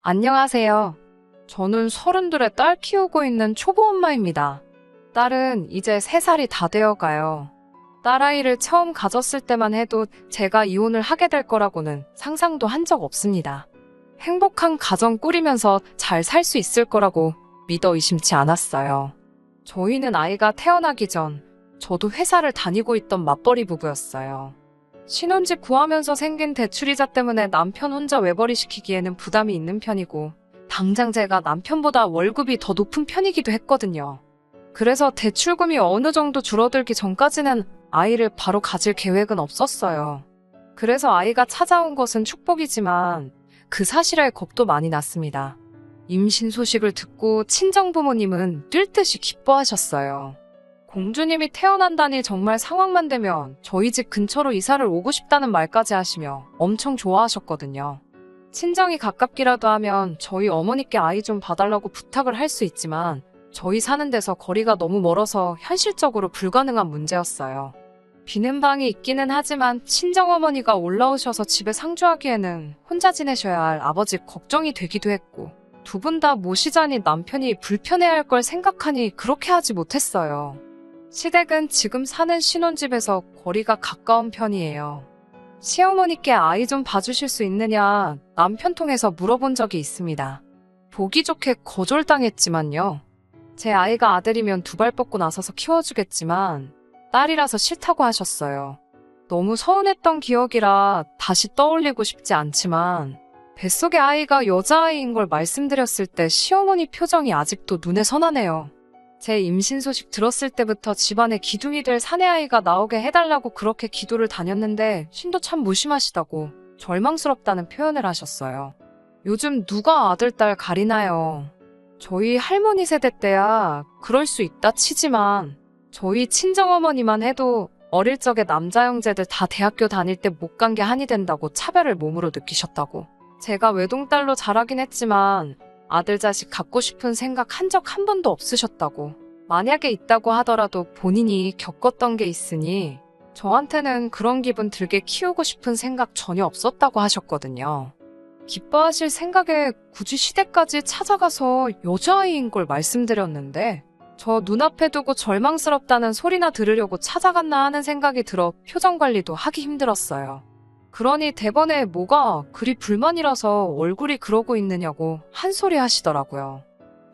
안녕하세요. 저는 32에 딸 키우고 있는 초보 엄마입니다. 딸은 이제 3살이 다 되어가요. 딸아이를 처음 가졌을 때만 해도 제가 이혼을 하게 될 거라고는 상상도 한 적 없습니다. 행복한 가정 꾸리면서 잘 살 수 있을 거라고 믿어 의심치 않았어요. 저희는 아이가 태어나기 전 저도 회사를 다니고 있던 맞벌이 부부였어요. 신혼집 구하면서 생긴 대출이자 때문에 남편 혼자 외벌이 시키기에는 부담이 있는 편이고 당장 제가 남편보다 월급이 더 높은 편이기도 했거든요. 그래서 대출금이 어느 정도 줄어들기 전까지는 아이를 바로 가질 계획은 없었어요. 그래서 아이가 찾아온 것은 축복이지만 그 사실에 겁도 많이 났습니다. 임신 소식을 듣고 친정부모님은 뛸 듯이 기뻐하셨어요. 공주님이 태어난다니 정말 상황만 되면 저희 집 근처로 이사를 오고 싶다는 말까지 하시며 엄청 좋아하셨거든요. 친정이 가깝기라도 하면 저희 어머니께 아이 좀 봐달라고 부탁을 할 수 있지만 저희 사는 데서 거리가 너무 멀어서 현실적으로 불가능한 문제였어요. 비는 방이 있기는 하지만 친정어머니가 올라오셔서 집에 상주하기에는 혼자 지내셔야 할 아버지 걱정이 되기도 했고 두 분 다 모시자니 남편이 불편해할 걸 생각하니 그렇게 하지 못했어요. 시댁은 지금 사는 신혼집에서 거리가 가까운 편이에요. 시어머니께 아이 좀 봐주실 수 있느냐 남편 통해서 물어본 적이 있습니다. 보기 좋게 거절당했지만요. 제 아이가 아들이면 두 발 뻗고 나서서 키워주겠지만 딸이라서 싫다고 하셨어요. 너무 서운했던 기억이라 다시 떠올리고 싶지 않지만 뱃속의 아이가 여자아이인 걸 말씀드렸을 때 시어머니 표정이 아직도 눈에 선하네요. 제 임신 소식 들었을 때부터 집안에 기둥이 될 사내아이가 나오게 해달라고 그렇게 기도를 다녔는데 신도 참 무심하시다고 절망스럽다는 표현을 하셨어요. 요즘 누가 아들, 딸 가리나요? 저희 할머니 세대 때야 그럴 수 있다 치지만 저희 친정어머니만 해도 어릴 적에 남자 형제들 다 대학교 다닐 때 못 간 게 한이 된다고 차별을 몸으로 느끼셨다고. 제가 외동딸로 자라긴 했지만 아들 자식 갖고 싶은 생각 한 적 한 번도 없으셨다고. 만약에 있다고 하더라도 본인이 겪었던 게 있으니 저한테는 그런 기분 들게 키우고 싶은 생각 전혀 없었다고 하셨거든요. 기뻐하실 생각에 굳이 시댁까지 찾아가서 여자아이인 걸 말씀드렸는데 저 눈앞에 두고 절망스럽다는 소리나 들으려고 찾아갔나 하는 생각이 들어 표정 관리도 하기 힘들었어요. 그러니 대번에 뭐가 그리 불만이라서 얼굴이 그러고 있느냐고 한 소리 하시더라고요.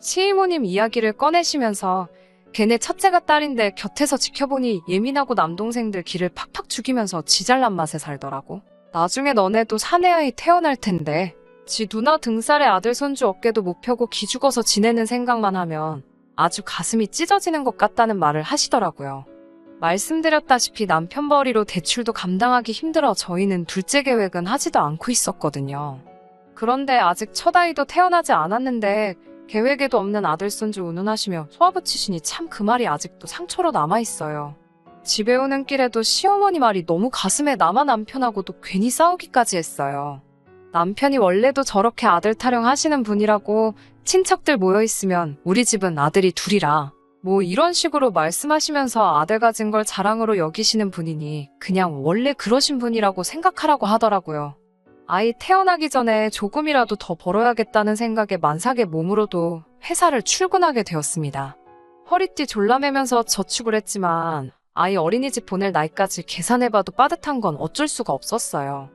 시이모님 이야기를 꺼내시면서 걔네 첫째가 딸인데 곁에서 지켜보니 예민하고 남동생들 기를 팍팍 죽이면서 지 잘난 맛에 살더라고. 나중에 너네도 사내아이 태어날 텐데 지 누나 등살에 아들 손주 어깨도 못 펴고 기죽어서 지내는 생각만 하면 아주 가슴이 찢어지는 것 같다는 말을 하시더라고요. 말씀드렸다시피 남편 벌이로 대출도 감당하기 힘들어 저희는 둘째 계획은 하지도 않고 있었거든요. 그런데 아직 첫 아이도 태어나지 않았는데 계획에도 없는 아들 손주 운운하시며 쏘아붙이시니 참 그 말이 아직도 상처로 남아있어요. 집에 오는 길에도 시어머니 말이 너무 가슴에 남아 남편하고도 괜히 싸우기까지 했어요. 남편이 원래도 저렇게 아들 타령하시는 분이라고 친척들 모여있으면 우리 집은 아들이 둘이라 뭐 이런 식으로 말씀하시면서 아들 가진 걸 자랑으로 여기시는 분이니 그냥 원래 그러신 분이라고 생각하라고 하더라고요. 아이 태어나기 전에 조금이라도 더 벌어야겠다는 생각에 만삭의 몸으로도 회사를 출근하게 되었습니다. 허리띠 졸라매면서 저축을 했지만 아이 어린이집 보낼 나이까지 계산해봐도 빠듯한 건 어쩔 수가 없었어요.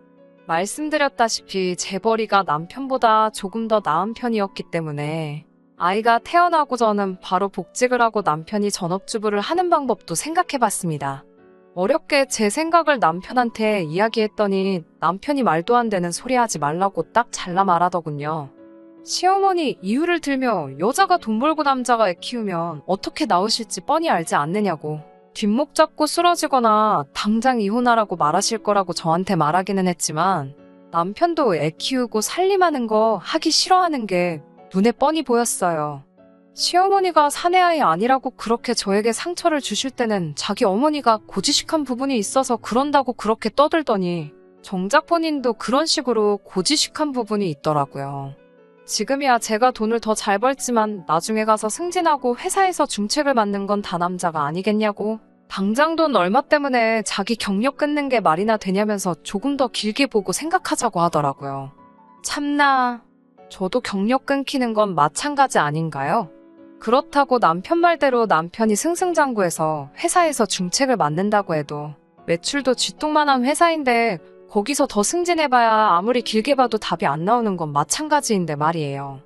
말씀드렸다시피 제 벌이가 남편보다 조금 더 나은 편이었기 때문에 아이가 태어나고 저는 바로 복직을 하고 남편이 전업주부를 하는 방법도 생각해봤습니다. 어렵게 제 생각을 남편한테 이야기했더니 남편이 말도 안 되는 소리 하지 말라고 딱 잘라 말하더군요. 시어머니 이유를 들며 여자가 돈 벌고 남자가 애 키우면 어떻게 나오실지 뻔히 알지 않느냐고 뒷목 잡고 쓰러지거나 당장 이혼하라고 말하실 거라고 저한테 말하기는 했지만 남편도 애 키우고 살림하는 거 하기 싫어하는 게 눈에 뻔히 보였어요. 시어머니가 사내아이 아니라고 그렇게 저에게 상처를 주실 때는 자기 어머니가 고지식한 부분이 있어서 그런다고 그렇게 떠들더니 정작 본인도 그런 식으로 고지식한 부분이 있더라고요. 지금이야 제가 돈을 더 잘 벌지만 나중에 가서 승진하고 회사에서 중책을 맡는 건 다 남자가 아니겠냐고 당장 돈 얼마 때문에 자기 경력 끊는 게 말이나 되냐면서 조금 더 길게 보고 생각하자고 하더라고요. 참나. 저도 경력 끊기는 건 마찬가지 아닌가요? 그렇다고 남편 말대로 남편이 승승장구해서 회사에서 중책을 맡는다고 해도 매출도 쥐똥만한 회사인데 거기서 더 승진해봐야 아무리 길게 봐도 답이 안 나오는 건 마찬가지인데 말이에요.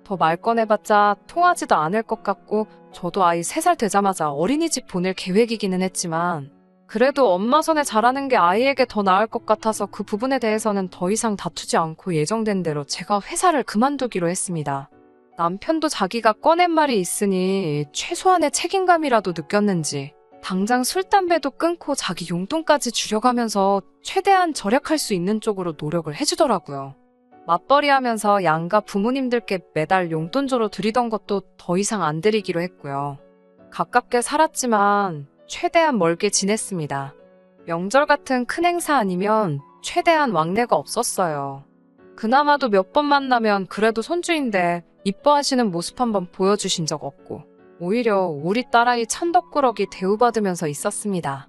더 말 꺼내봤자 통하지도 않을 것 같고 저도 아이 3살 되자마자 어린이집 보낼 계획이기는 했지만 그래도 엄마 손에 자라는 게 아이에게 더 나을 것 같아서 그 부분에 대해서는 더 이상 다투지 않고 예정된 대로 제가 회사를 그만두기로 했습니다. 남편도 자기가 꺼낸 말이 있으니 최소한의 책임감이라도 느꼈는지 당장 술, 담배도 끊고 자기 용돈까지 줄여가면서 최대한 절약할 수 있는 쪽으로 노력을 해주더라고요. 맞벌이하면서 양가 부모님들께 매달 용돈조로 드리던 것도 더 이상 안 드리기로 했고요. 가깝게 살았지만 최대한 멀게 지냈습니다. 명절 같은 큰 행사 아니면 최대한 왕래가 없었어요. 그나마도 몇 번 만나면 그래도 손주인데 이뻐하시는 모습 한번 보여주신 적 없고 오히려 우리 딸아이 천덕꾸러기 대우받으면서 있었습니다.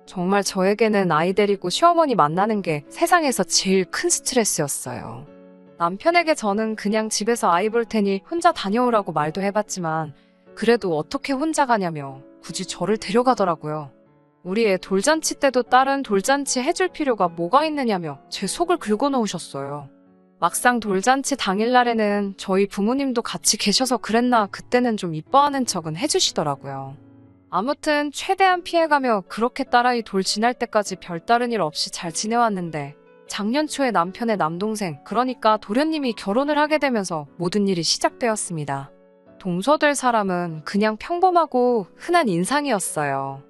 정말 저에게는 아이 데리고 시어머니 만나는 게 세상에서 제일 큰 스트레스였어요. 남편에게 저는 그냥 집에서 아이 볼 테니 혼자 다녀오라고 말도 해봤지만 그래도 어떻게 혼자 가냐며 굳이 저를 데려가더라고요. 우리 애 돌잔치 때도 딸은 돌잔치 해줄 필요가 뭐가 있느냐며 제 속을 긁어놓으셨어요. 막상 돌잔치 당일날에는 저희 부모님도 같이 계셔서 그랬나 그때는 좀 이뻐하는 척은 해주시더라고요. 아무튼 최대한 피해가며 그렇게 딸아이 돌 지날 때까지 별다른 일 없이 잘 지내왔는데 작년 초에 남편의 남동생 그러니까 도련님이 결혼을 하게 되면서 모든 일이 시작되었습니다. 동서될 사람은 그냥 평범하고 흔한 인상이었어요.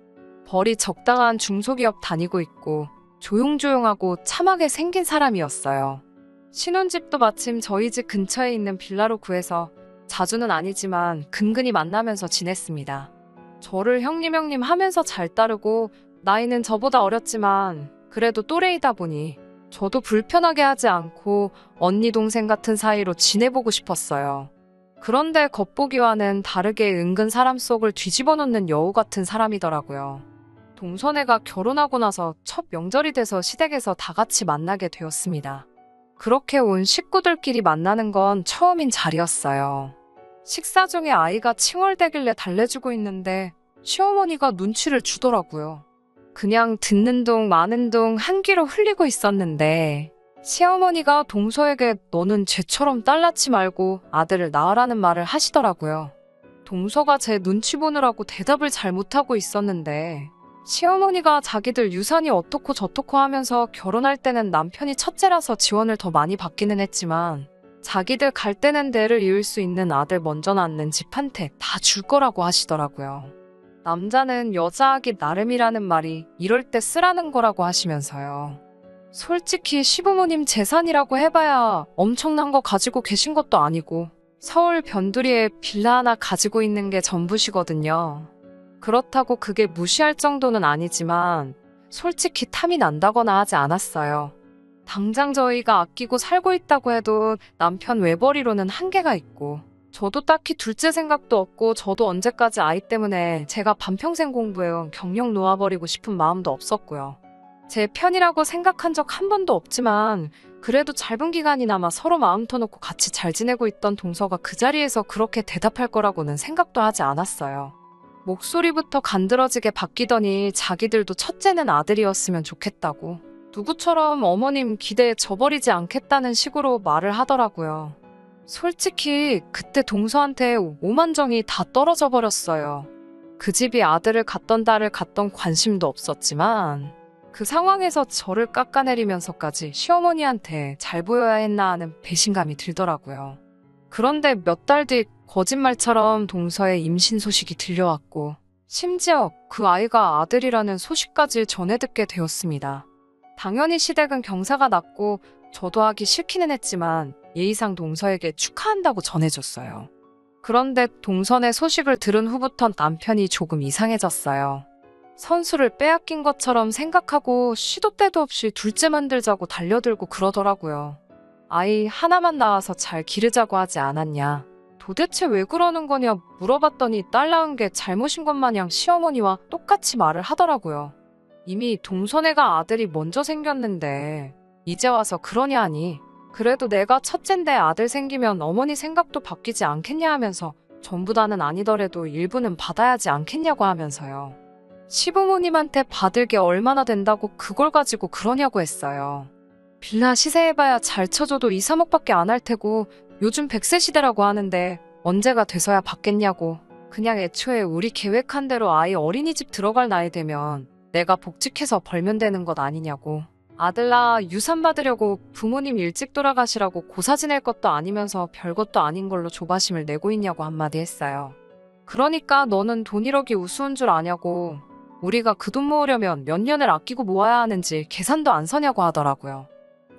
벌이 적당한 중소기업 다니고 있고 조용조용하고 참하게 생긴 사람이었어요. 신혼집도 마침 저희 집 근처에 있는 빌라로 구해서 자주는 아니지만 근근히 만나면서 지냈습니다. 저를 형님 하면서 잘 따르고 나이는 저보다 어렸지만 그래도 또래이다 보니 저도 불편하게 하지 않고 언니 동생 같은 사이로 지내보고 싶었어요. 그런데 겉보기와는 다르게 은근 사람 속을 뒤집어 놓는 여우 같은 사람이더라고요. 동서네가 결혼하고 나서 첫 명절이 돼서 시댁에서 다 같이 만나게 되었습니다. 그렇게 온 식구들끼리 만나는 건 처음인 자리였어요. 식사 중에 아이가 칭얼대길래 달래주고 있는데 시어머니가 눈치를 주더라고요. 그냥 듣는 둥 마는 둥 한 귀로 흘리고 있었는데 시어머니가 동서에게 너는 쟤처럼 딸 낳지 말고 아들을 낳으라는 말을 하시더라고요. 동서가 제 눈치 보느라고 대답을 잘 못하고 있었는데 시어머니가 자기들 유산이 어떻고 저떻고 하면서 결혼할 때는 남편이 첫째라서 지원을 더 많이 받기는 했지만 자기들 갈 때는 대를 이을 수 있는 아들 먼저 낳는 집한테 다 줄 거라고 하시더라고요. 남자는 여자하기 나름이라는 말이 이럴 때 쓰라는 거라고 하시면서요. 솔직히 시부모님 재산이라고 해봐야 엄청난 거 가지고 계신 것도 아니고 서울 변두리에 빌라 하나 가지고 있는 게 전부시거든요. 그렇다고 그게 무시할 정도는 아니지만 솔직히 탐이 난다거나 하지 않았어요. 당장 저희가 아끼고 살고 있다고 해도 남편 외벌이로는 한계가 있고 저도 딱히 둘째 생각도 없고 저도 언제까지 아이 때문에 제가 반평생 공부해온 경력 놓아버리고 싶은 마음도 없었고요. 제 편이라고 생각한 적 한 번도 없지만 그래도 짧은 기간이나마 서로 마음 터놓고 같이 잘 지내고 있던 동서가 그 자리에서 그렇게 대답할 거라고는 생각도 하지 않았어요. 목소리부터 간드러지게 바뀌더니 자기들도 첫째는 아들이었으면 좋겠다고 누구처럼 어머님 기대에 져버리지 않겠다는 식으로 말을 하더라고요. 솔직히 그때 동서한테 오만정이 다 떨어져 버렸어요. 그 집이 아들을 갖던 딸을 갖던 관심도 없었지만 그 상황에서 저를 깎아내리면서까지 시어머니한테 잘 보여야 했나 하는 배신감이 들더라고요. 그런데 몇 달 뒤 거짓말처럼 동서의 임신 소식이 들려왔고 심지어 그 아이가 아들이라는 소식까지 전해 듣게 되었습니다. 당연히 시댁은 경사가 났고 저도 하기 싫기는 했지만 예의상 동서에게 축하한다고 전해줬어요. 그런데 동선의 소식을 들은 후부터 남편이 조금 이상해졌어요. 선수를 빼앗긴 것처럼 생각하고 시도 때도 없이 둘째 만들자고 달려들고 그러더라고요. 아이 하나만 낳아서 잘 기르자고 하지 않았냐. 도대체 왜 그러는 거냐 물어봤더니 딸 낳은 게 잘못인 것 마냥 시어머니와 똑같이 말을 하더라고요. 이미 동선애가 아들이 먼저 생겼는데 이제 와서 그러냐 하니 그래도 내가 첫째인데 아들 생기면 어머니 생각도 바뀌지 않겠냐 하면서 전부 다는 아니더라도 일부는 받아야지 않겠냐고 하면서요. 시부모님한테 받을 게 얼마나 된다고 그걸 가지고 그러냐고 했어요. 빌라 시세해봐야 잘 쳐줘도 2, 3억밖에 안 할 테고 요즘 100세 시대라고 하는데 언제가 돼서야 받겠냐고. 그냥 애초에 우리 계획한 대로 아이 어린이집 들어갈 나이 되면 내가 복직해서 벌면 되는 것 아니냐고. 아들 낳아 유산 받으려고 부모님 일찍 돌아가시라고 고사 지낼 것도 아니면서 별것도 아닌 걸로 조바심을 내고 있냐고 한마디 했어요. 그러니까 너는 돈 1억이 우스운 줄 아냐고. 우리가 그 돈 모으려면 몇 년을 아끼고 모아야 하는지 계산도 안 서냐고 하더라고요.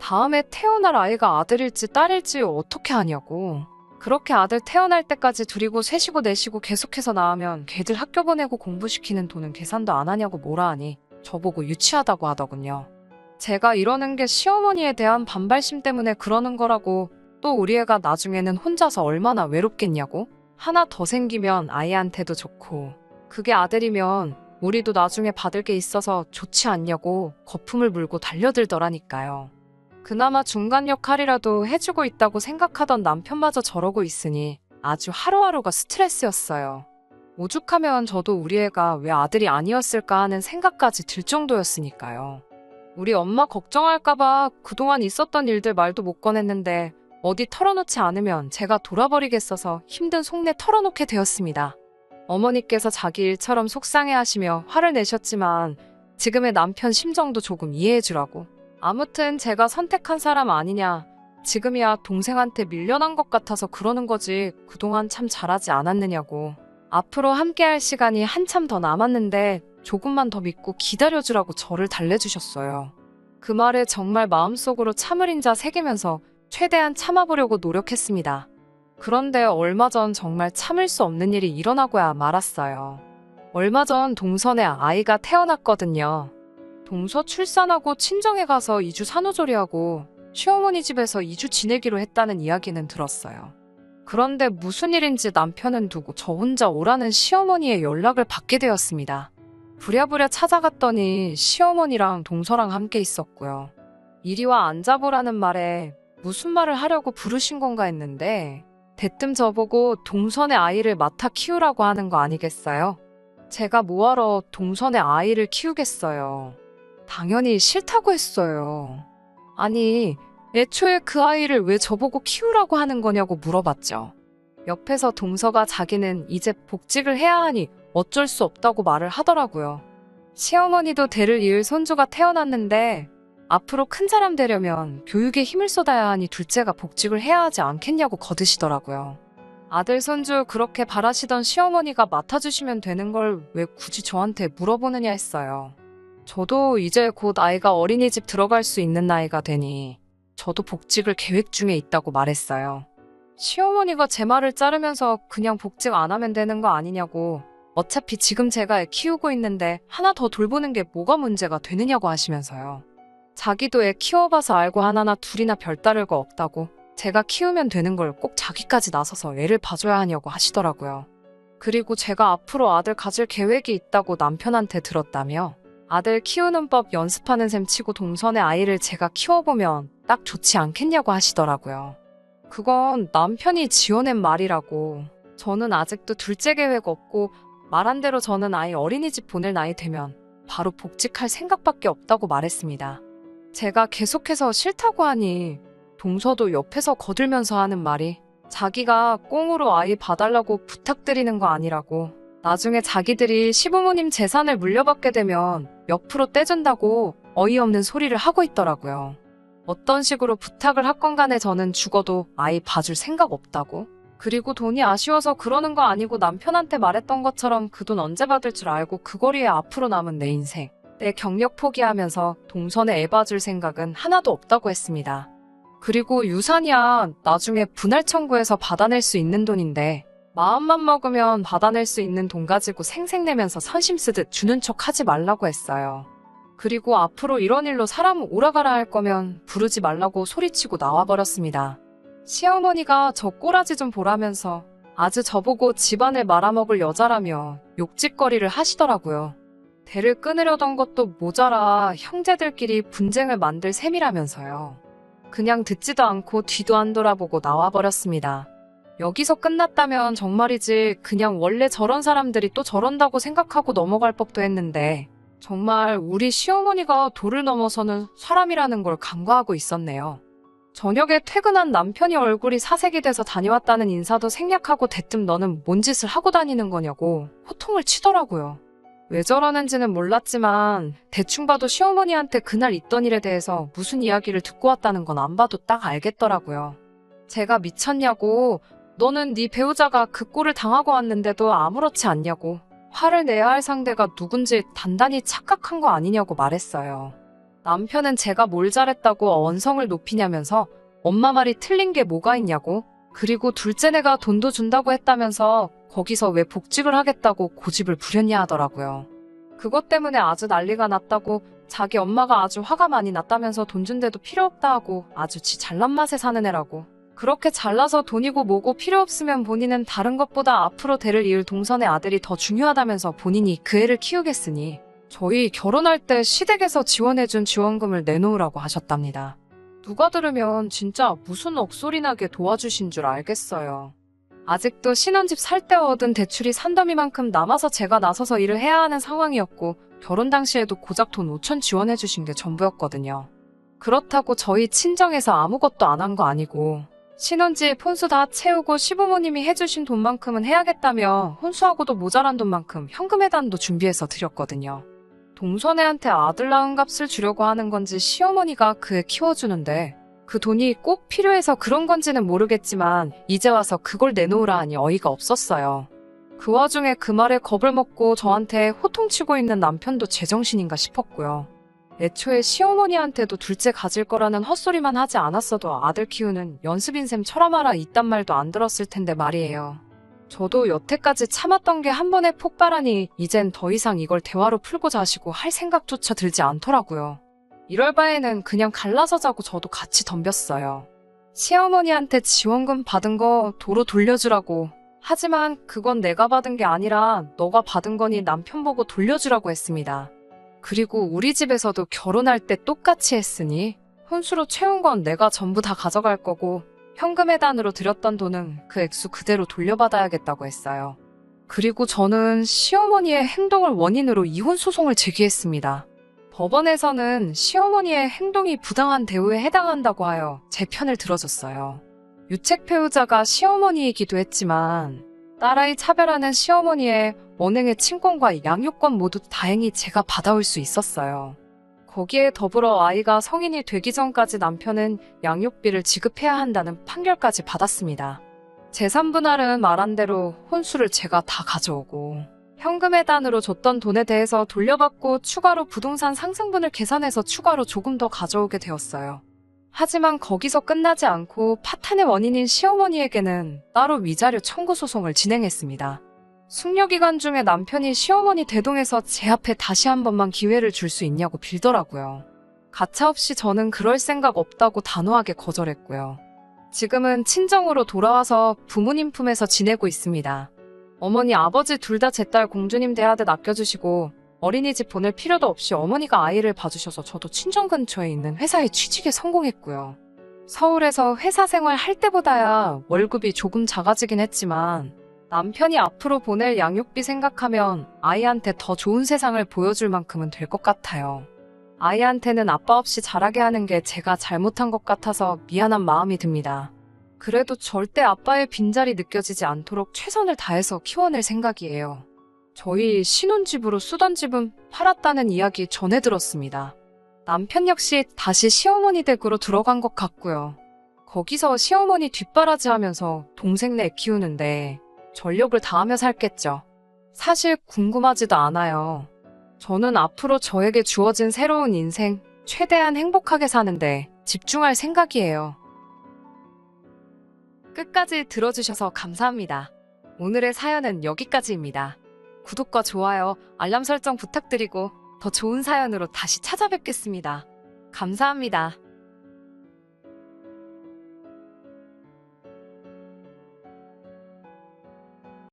다음에 태어날 아이가 아들일지 딸일지 어떻게 하냐고. 그렇게 아들 태어날 때까지 둘이고 셋이고 넷이고 계속해서 낳으면 걔들 학교 보내고 공부시키는 돈은 계산도 안 하냐고 뭐라 하니 저보고 유치하다고 하더군요. 제가 이러는 게 시어머니에 대한 반발심 때문에 그러는 거라고. 또 우리 애가 나중에는 혼자서 얼마나 외롭겠냐고. 하나 더 생기면 아이한테도 좋고 그게 아들이면 우리도 나중에 받을 게 있어서 좋지 않냐고 거품을 물고 달려들더라니까요. 그나마 중간 역할이라도 해주고 있다고 생각하던 남편마저 저러고 있으니 아주 하루하루가 스트레스였어요. 오죽하면 저도 우리 애가 왜 아들이 아니었을까 하는 생각까지 들 정도였으니까요. 우리 엄마 걱정할까봐 그동안 있었던 일들 말도 못 꺼냈는데 어디 털어놓지 않으면 제가 돌아버리겠어서 힘든 속내 털어놓게 되었습니다. 어머니께서 자기 일처럼 속상해하시며 화를 내셨지만 지금의 남편 심정도 조금 이해해주라고. 아무튼 제가 선택한 사람 아니냐. 지금이야 동생한테 밀려난 것 같아서 그러는 거지 그동안 참 잘하지 않았느냐고. 앞으로 함께할 시간이 한참 더 남았는데 조금만 더 믿고 기다려주라고 저를 달래주셨어요. 그 말에 정말 마음속으로 참을 인자 새기면서 최대한 참아보려고 노력했습니다. 그런데 얼마 전 정말 참을 수 없는 일이 일어나고야 말았어요. 얼마 전 동선에 아이가 태어났거든요. 동서 출산하고 친정에 가서 2주 산후조리하고 시어머니 집에서 2주 지내기로 했다는 이야기는 들었어요. 그런데 무슨 일인지 남편은 두고 저 혼자 오라는 시어머니의 연락을 받게 되었습니다. 부랴부랴 찾아갔더니 시어머니랑 동서랑 함께 있었고요. 이리 와 앉아보라는 말에 무슨 말을 하려고 부르신 건가 했는데 대뜸 저보고 동선의 아이를 맡아 키우라고 하는 거 아니겠어요? 제가 뭐하러 동선의 아이를 키우겠어요. 당연히 싫다고 했어요. 아니, 애초에 그 아이를 왜 저보고 키우라고 하는 거냐고 물어봤죠. 옆에서 동서가 자기는 이제 복직을 해야 하니 어쩔 수 없다고 말을 하더라고요. 시어머니도 대를 이을 손주가 태어났는데 앞으로 큰 사람 되려면 교육에 힘을 쏟아야 하니 둘째가 복직을 해야 하지 않겠냐고 거드시더라고요. 아들 손주 그렇게 바라시던 시어머니가 맡아주시면 되는 걸 왜 굳이 저한테 물어보느냐 했어요. 저도 이제 곧 아이가 어린이집 들어갈 수 있는 나이가 되니 저도 복직을 계획 중에 있다고 말했어요. 시어머니가 제 말을 자르면서 그냥 복직 안 하면 되는 거 아니냐고. 어차피 지금 제가 애 키우고 있는데 하나 더 돌보는 게 뭐가 문제가 되느냐고 하시면서요. 자기도 애 키워봐서 알고 하나나 둘이나 별 따를 거 없다고. 제가 키우면 되는 걸 꼭 자기까지 나서서 애를 봐줘야 하냐고 하시더라고요. 그리고 제가 앞으로 아들 가질 계획이 있다고 남편한테 들었다며 아들 키우는 법 연습하는 셈 치고 동선의 아이를 제가 키워보면 딱 좋지 않겠냐고 하시더라고요. 그건 남편이 지어낸 말이라고. 저는 아직도 둘째 계획 없고 말한 대로 저는 아이 어린이집 보낼 나이 되면 바로 복직할 생각밖에 없다고 말했습니다. 제가 계속해서 싫다고 하니 동서도 옆에서 거들면서 하는 말이 자기가 꽁으로 아이 봐달라고 부탁드리는 거 아니라고. 나중에 자기들이 시부모님 재산을 물려받게 되면 몇 프로 떼준다고 어이없는 소리를 하고 있더라고요. 어떤 식으로 부탁을 하건 간에 저는 죽어도 아이 봐줄 생각 없다고. 그리고 돈이 아쉬워서 그러는 거 아니고 남편한테 말했던 것처럼 그 돈 언제 받을 줄 알고 그 거리에 앞으로 남은 내 인생, 내 경력 포기하면서 동선에 애 봐줄 생각은 하나도 없다고 했습니다. 그리고 유산이야 나중에 분할 청구해서 받아낼 수 있는 돈인데 마음만 먹으면 받아낼 수 있는 돈 가지고 생색내면서 선심 쓰듯 주는 척 하지 말라고 했어요. 그리고 앞으로 이런 일로 사람 오라가라 할 거면 부르지 말라고 소리치고 나와버렸습니다. 시어머니가 저 꼬라지 좀 보라면서 아주 저보고 집안을 말아먹을 여자라며 욕짓거리를 하시더라고요. 대를 끊으려던 것도 모자라 형제들끼리 분쟁을 만들 셈이라면서요. 그냥 듣지도 않고 뒤도 안 돌아보고 나와버렸습니다. 여기서 끝났다면 정말이지 그냥 원래 저런 사람들이 또 저런다고 생각하고 넘어갈 법도 했는데 정말 우리 시어머니가 도를 넘어서는 사람이라는 걸 간과하고 있었네요. 저녁에 퇴근한 남편이 얼굴이 사색이 돼서 다녀왔다는 인사도 생략하고 대뜸 너는 뭔 짓을 하고 다니는 거냐고 호통을 치더라고요. 왜 저러는지는 몰랐지만 대충 봐도 시어머니한테 그날 있던 일에 대해서 무슨 이야기를 듣고 왔다는 건 안 봐도 딱 알겠더라고요. 제가 미쳤냐고, 너는 네 배우자가 그 꼴을 당하고 왔는데도 아무렇지 않냐고, 화를 내야 할 상대가 누군지 단단히 착각한 거 아니냐고 말했어요. 남편은 제가 뭘 잘했다고 언성을 높이냐면서 엄마 말이 틀린 게 뭐가 있냐고, 그리고 둘째네가 돈도 준다고 했다면서 거기서 왜 복직을 하겠다고 고집을 부렸냐 하더라고요. 그것 때문에 아주 난리가 났다고, 자기 엄마가 아주 화가 많이 났다면서 돈 준데도 필요 없다 하고 아주 지 잘난 맛에 사는 애라고. 그렇게 잘나서 돈이고 뭐고 필요 없으면 본인은 다른 것보다 앞으로 대를 이을 동선의 아들이 더 중요하다면서 본인이 그 애를 키우겠으니 저희 결혼할 때 시댁에서 지원해준 지원금을 내놓으라고 하셨답니다. 누가 들으면 진짜 무슨 억소리나게 도와주신 줄 알겠어요. 아직도 신혼집 살 때 얻은 대출이 산더미만큼 남아서 제가 나서서 일을 해야 하는 상황이었고 결혼 당시에도 고작 돈 5천 지원해주신 게 전부였거든요. 그렇다고 저희 친정에서 아무것도 안 한 거 아니고 신혼집 혼수 다 채우고 시부모님이 해주신 돈만큼은 해야겠다며 혼수하고도 모자란 돈만큼 현금예단도 준비해서 드렸거든요. 동선애한테 아들 낳은 값을 주려고 하는 건지 시어머니가 그 애 키워주는데 그 돈이 꼭 필요해서 그런 건지는 모르겠지만 이제 와서 그걸 내놓으라 하니 어이가 없었어요. 그 와중에 그 말에 겁을 먹고 저한테 호통치고 있는 남편도 제정신인가 싶었고요. 애초에 시어머니한테도 둘째 가질 거라는 헛소리만 하지 않았어도 아들 키우는 연습인 셈 쳐라마라 이딴 말도 안 들었을 텐데 말이에요. 저도 여태까지 참았던 게 한 번에 폭발하니 이젠 더 이상 이걸 대화로 풀고자 하시고 할 생각조차 들지 않더라고요. 이럴 바에는 그냥 갈라서 자고 저도 같이 덤볐어요. 시어머니한테 지원금 받은 거 도로 돌려주라고. 하지만 그건 내가 받은 게 아니라 너가 받은 거니 남편 보고 돌려주라고 했습니다. 그리고 우리 집에서도 결혼할 때 똑같이 했으니 혼수로 채운 건 내가 전부 다 가져갈 거고 현금예단으로 드렸던 돈은 그 액수 그대로 돌려받아야겠다고 했어요. 그리고 저는 시어머니의 행동을 원인으로 이혼 소송을 제기했습니다. 법원에서는 시어머니의 행동이 부당한 대우에 해당한다고 하여 제 편을 들어줬어요. 유책 배우자가 시어머니이기도 했지만 딸아이 차별하는 시어머니의 언행의 친권과 양육권 모두 다행히 제가 받아올 수 있었어요. 거기에 더불어 아이가 성인이 되기 전까지 남편은 양육비를 지급해야 한다는 판결까지 받았습니다. 재산분할은 말한 대로 혼수를 제가 다 가져오고 현금예단으로 줬던 돈에 대해서 돌려받고 추가로 부동산 상승분을 계산해서 추가로 조금 더 가져오게 되었어요. 하지만 거기서 끝나지 않고 파탄의 원인인 시어머니에게는 따로 위자료 청구 소송을 진행했습니다. 숙려기간 중에 남편이 시어머니 대동해서 제 앞에 다시 한 번만 기회를 줄 수 있냐고 빌더라고요. 가차없이 저는 그럴 생각 없다고 단호하게 거절했고요. 지금은 친정으로 돌아와서 부모님 품에서 지내고 있습니다. 어머니 아버지 둘 다 제 딸 공주님 대하듯 아껴주시고 어린이집 보낼 필요도 없이 어머니가 아이를 봐주셔서 저도 친정 근처에 있는 회사에 취직에 성공했고요. 서울에서 회사 생활 할 때보다야 월급이 조금 작아지긴 했지만 남편이 앞으로 보낼 양육비 생각하면 아이한테 더 좋은 세상을 보여줄 만큼은 될 것 같아요. 아이한테는 아빠 없이 자라게 하는 게 제가 잘못한 것 같아서 미안한 마음이 듭니다. 그래도 절대 아빠의 빈자리 느껴지지 않도록 최선을 다해서 키워낼 생각이에요. 저희 신혼집으로 쓰던 집은 팔았다는 이야기 전해 들었습니다. 남편 역시 다시 시어머니 댁으로 들어간 것 같고요. 거기서 시어머니 뒷바라지 하면서 동생네 애 키우는데 전력을 다하며 살겠죠. 사실 궁금하지도 않아요. 저는 앞으로 저에게 주어진 새로운 인생, 최대한 행복하게 사는데 집중할 생각이에요. 끝까지 들어주셔서 감사합니다. 오늘의 사연은 여기까지입니다. 구독과 좋아요, 알람 설정 부탁드리고 더 좋은 사연으로 다시 찾아뵙겠습니다. 감사합니다.